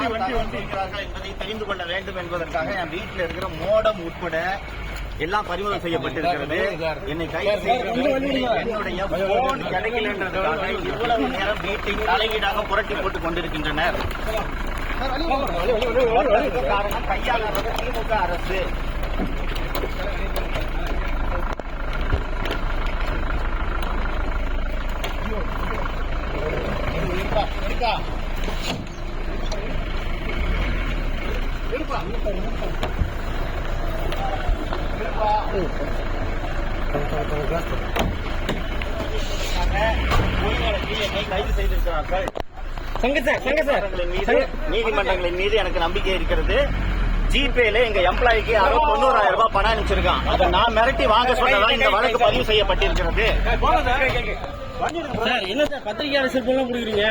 என்பதை தெரிந்து கொள்ள வேண்டும் என்பதற்காக என் வீட்டில் இருக்கிற மோடம் உட்பட எல்லாம் பறிமுதல் செய்யப்பட்டிருக்கிறது. என்னை கைது செய்து என்னுடைய போன் கிடைக்கலன்றதுக்காக இவ்வளவு நேரம் வீட்டை தலையீடாக புரட்டி போட்டுக் கொண்டிருக்கின்றனர். காரணம் கையாளாத திமுக அரசு. கைது செய்திருக்கிறார்கள். நீதிமன்றங்களின் மீது எனக்கு நம்பிக்கை இருக்கிறது. ஜிபேல எங்க எம்ப்ளாய்க்கு 90,000 ரூபாய் பணம் அனுப்பிச்சிருக்கான். அதை நான் மிரட்டி வாங்க சொன்னதான் இந்த வழக்கு பதிவு செய்யப்பட்டிருக்கிறது. என்ன சார் பத்திரிகையாளர் செல்போன்லாம் கொடுக்குறீங்க?